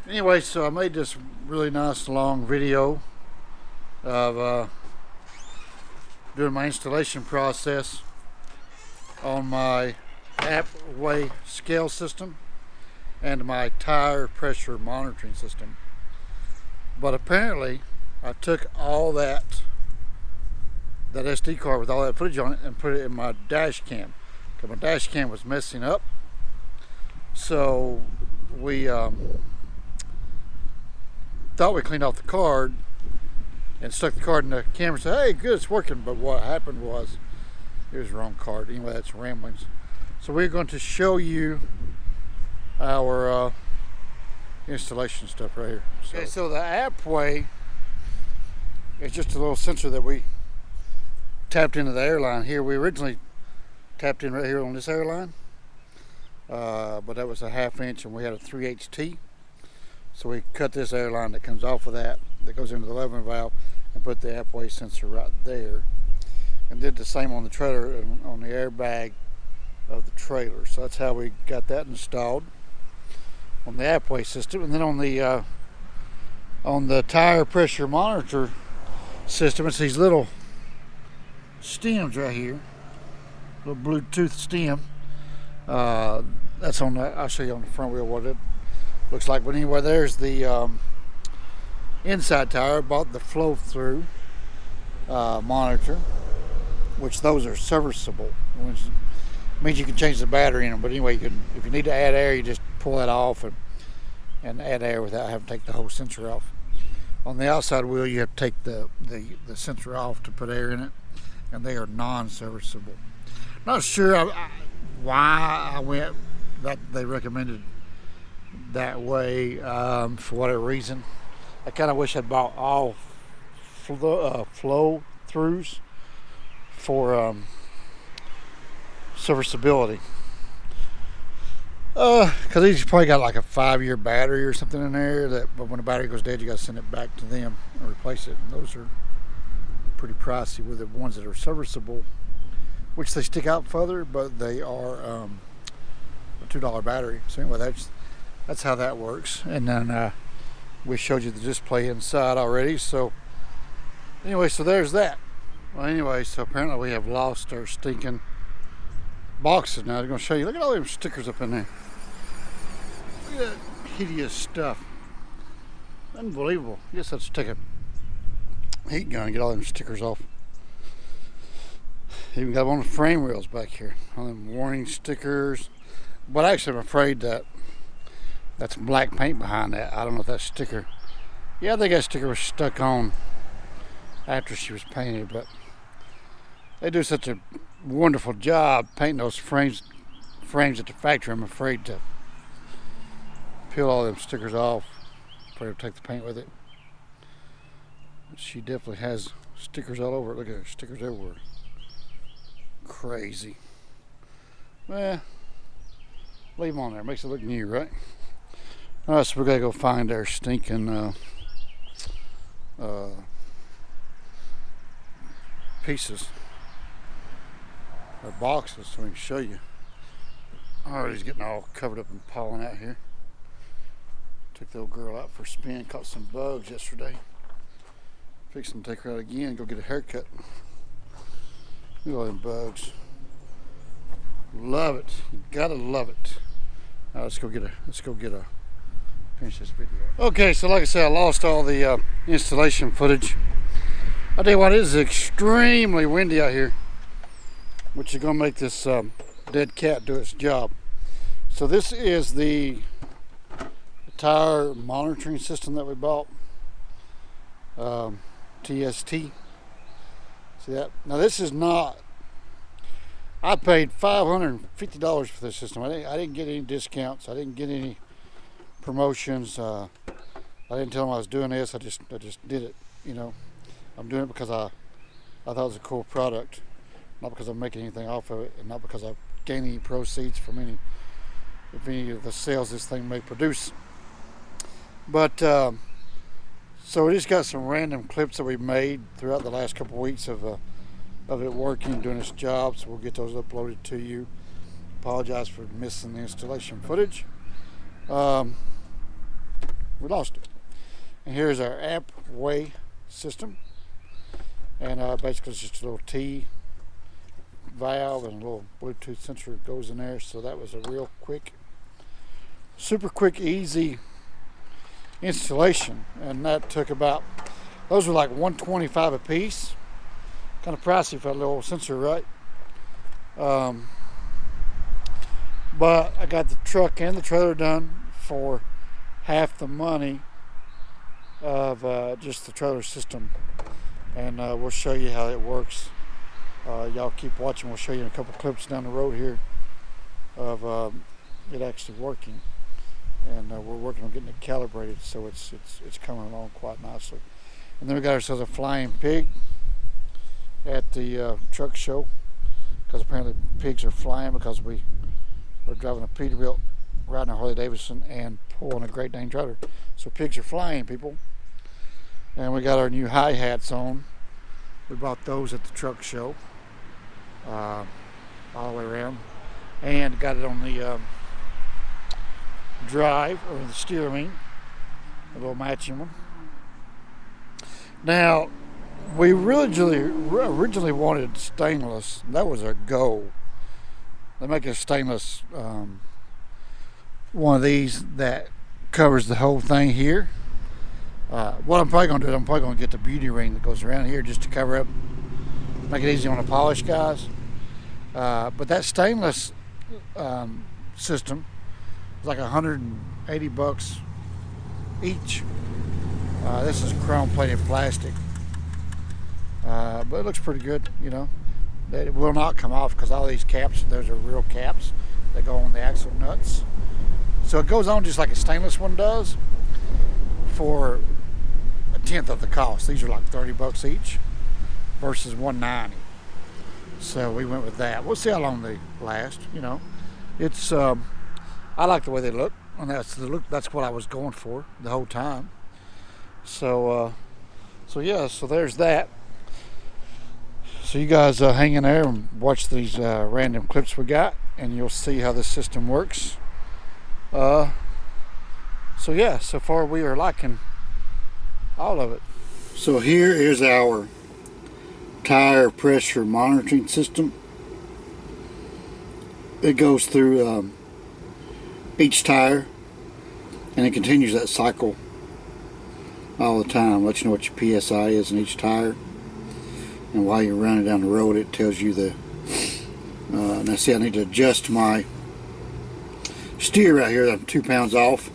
Anyway, so I made this really nice long video of doing my installation process on my Appway scale system and my tire pressure monitoring system. But apparently I took all that SD card with all that footage on it and put it in my dash cam, because my dash cam was messing up. So we thought we cleaned off the card and stuck the card in the camera and said, hey, good, it's working. But what happened was it was the wrong card. Anyway, that's ramblings. So we're going to show you our installation stuff right here. Okay, so the Appway is just a little sensor that we tapped into the airline here. We originally tapped in right here on this airline, but that was a 1/2 inch and we had a 3/8 T. So we cut this airline that comes off of that goes into the leveling valve, and put the Appway sensor right there. And did the same on the trailer and on the airbag of the trailer. So that's how we got that installed on the Appway system. And then on the tire pressure monitor system, it's these little stems right here, little Bluetooth stem. That's on the, I'll show you on the front wheel what it looks like. But anyway, there's the inside tire. Bought the flow through monitor, which those are serviceable, which means you can change the battery in them. But anyway, you can, if you need to add air, you just pull that off and add air without having to take the whole sensor off. On the outside wheel, you have to take the sensor off to put air in it, and they are non-serviceable. Not sure why I went that they recommended that way, for whatever reason. I kind of wish I'd bought all flow throughs for serviceability, because these probably got like a 5-year battery or something in there, but when the battery goes dead you got to send it back to them and replace it, and those are pretty pricey. With the ones that are serviceable, which they stick out further, but they are a $2 battery. So anyway, that's how that works. And then we showed you the display inside already. So anyway, so there's that. Well, anyway, so apparently we have lost our stinking boxes. Now they're going to show you. Look at all them stickers up in there. Look at that hideous stuff. Unbelievable. I guess let's take a heat gun and get all them stickers off. Even got one of the frame rails back here. All them warning stickers. But actually I'm afraid that that's black paint behind that. I don't know if that sticker. Yeah, I think that sticker was stuck on after she was painted, but they do such a wonderful job painting those frames at the factory. I'm afraid to peel all them stickers off before I take the paint with it. She definitely has stickers all over it. Look at her, stickers everywhere. Crazy. Well, leave them on there. Makes it look new, right? Alright, so we're gonna go find our stinking pieces, our boxes, so we can show you. Alright, he's getting all covered up and pollen out here. Took the old girl out for a spin, caught some bugs yesterday. Fixing to take her out again, go get a haircut. Look at all them bugs. Love it. You gotta love it. Now let's go get a finish this video. Okay, so like I said, I lost all the installation footage. I'll tell you what, it is extremely windy out here, which is gonna make this dead cat do its job. So this is the tire monitoring system that we bought. TST. See that? Now this is not, I paid $550 for this system. I didn't get any discounts. I didn't get any promotions. I didn't tell them I was doing this. I just did it. You know, I'm doing it because I thought it was a cool product, not because I'm making anything off of it, and not because I've gained any proceeds from any of the sales this thing may produce. But so we just got some random clips that we made throughout the last couple of weeks of it working, doing its job. So we'll get those uploaded to you. Apologize for missing the installation footage. we lost it. And here's our app weigh system. And basically it's just a little T valve and a little Bluetooth sensor that goes in there. So that was a real quick, super quick, easy installation. And that took about, those were like $125 a piece. Kind of pricey for a little sensor, right? But I got the truck and the trailer done for half the money of just the trailer system. And we'll show you how it works. Y'all keep watching. We'll show you a couple clips down the road here of it actually working. And we're working on getting it calibrated, so it's coming along quite nicely. And then we got ourselves a flying pig at the truck show, because apparently pigs are flying because we are driving a Peterbilt, riding a Harley Davidson, and pulling a Great Dane trailer. So pigs are flying, people. And we got our new hi-hats on. We bought those at the truck show, all the way around, and got it on the drive, or the steer, I mean, a little matching one. Now, we originally wanted stainless. That was our goal. They make a stainless one of these that covers the whole thing here. What I'm probably going to do is I'm probably going to get the beauty ring that goes around here just to cover up, make it easy on the polish guys. But that stainless system is like $180 each. This is chrome plated plastic. But it looks pretty good, you know. It will not come off because all these caps, those are real caps that go on the axle nuts. So it goes on just like a stainless one does for a tenth of the cost. These are like $30 each versus $190. So we went with that. We'll see how long they last, you know. It's I like the way they look, and that's the look. That's what I was going for the whole time. So yeah, so there's that. So you guys hang in there and watch these random clips we got, and you'll see how the system works. So yeah, so far we are liking all of it. So here is our tire pressure monitoring system. It goes through each tire, and it continues that cycle all the time. Let you know what your PSI is in each tire, and while you're running down the road it tells you the now see, I need to adjust my steer right here. I'm 2 pounds off,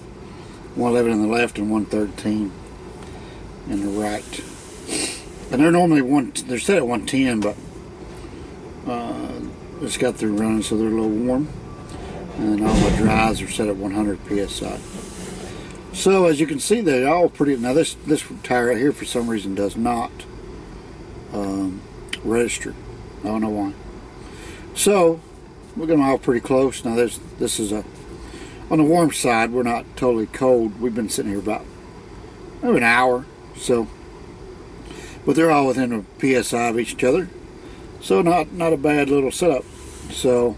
111 in the left and 113 in the right. And they're normally they're set at 110, but it's got through running, so they're a little warm. And then all my drives are set at 100 psi. So as you can see, they're all pretty. Now this tire right here for some reason does not register. I don't know why. So we're getting all pretty close. Now this is on the warm side. We're not totally cold. We've been sitting here about maybe an hour. So, but they're all within a psi of each other. So not a bad little setup. So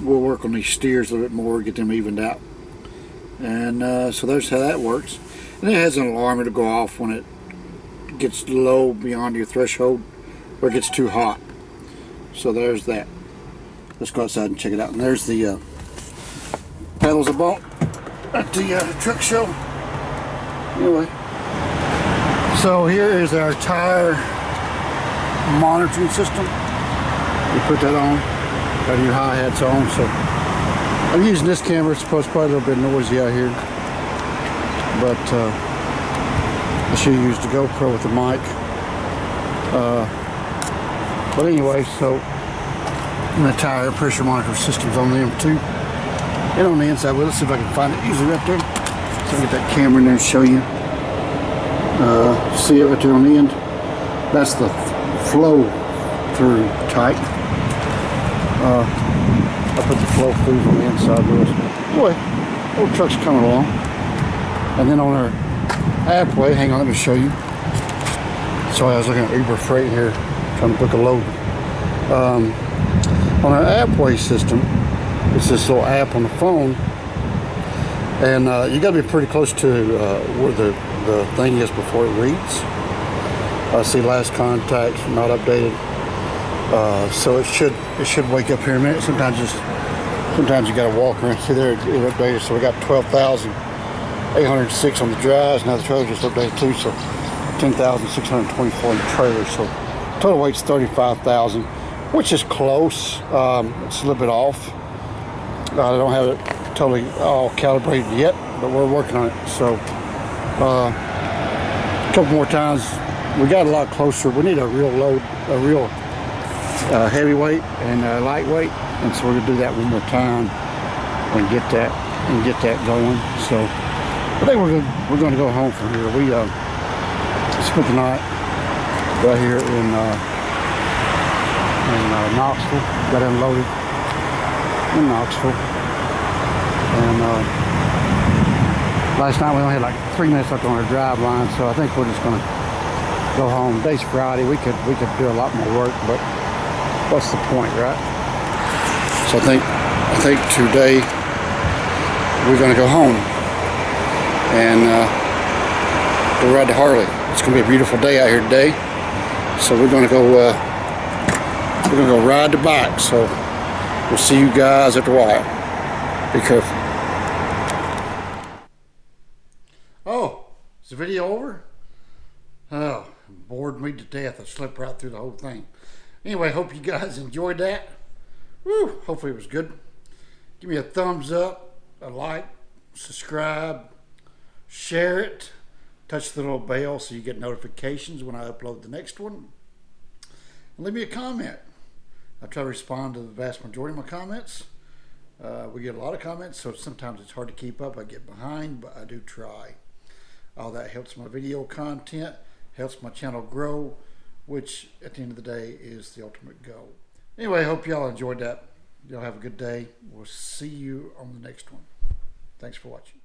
we'll work on these steers a little bit more, get them evened out. And so there's how that works. And it has an alarm. It'll go off when it gets low beyond your threshold, or it gets too hot. So there's that. Let's go outside and check it out. And there's the pedals I bought at the truck show. Anyway, so here is our tire monitoring system. You put that on, got your hi-hats on. So I'm using this camera. It's supposed to be a little bit noisy out here, but I should use the GoPro with the mic. But anyway, so the tire pressure monitor system's on them too, and on the inside. Well, let's see if I can find it. Usually right there. So I'll get that camera in there and show you. See it right there on the end. That's the flow through type. I put the flow through on the inside of this. Anyway, old truck's coming along. And then on our appway, hang on, let me show you. Sorry, I was looking at Uber Freight here, trying to book a load. On our appway system, it's this little app on the phone, And you got to be pretty close to where the thing is before it reads. See last contact not updated. So it should wake up here in a minute. Sometimes you got to walk around. See there, it updated. So we got 12,806 on the drives. Now the trailer just updated too. So 10,624 in the trailer. So total weight's 35,000, which is close. It's a little bit off. I don't have it totally all calibrated yet, but we're working on it. So a couple more times. We got a lot closer. We need a real load, a real heavyweight and lightweight, and so we're gonna do that one more time and get that going. So I think we're gonna go home from here. We spent the night right here in Knoxville. Got unloaded in Knoxville, and last night we only had like 3 minutes left on our drive line, so I think we're just gonna go home. Today's Friday. We could do a lot more work, but what's the point, right? So I think today we're gonna go home and go ride the Harley. It's gonna be a beautiful day out here today, so we're gonna go ride the bike. So we'll see you guys at the wire. Be careful. Oh, is the video over? Oh, bored me to death. I slept right through the whole thing. Anyway, hope you guys enjoyed that. Woo, hopefully it was good. Give me a thumbs up, a like, subscribe, share it, touch the little bell so you get notifications when I upload the next one. And leave me a comment. I try to respond to the vast majority of my comments. We get a lot of comments, so sometimes it's hard to keep up. I get behind, but I do try. All that helps my video content, helps my channel grow, which at the end of the day is the ultimate goal. Anyway, I hope y'all enjoyed that. Y'all have a good day. We'll see you on the next one. Thanks for watching.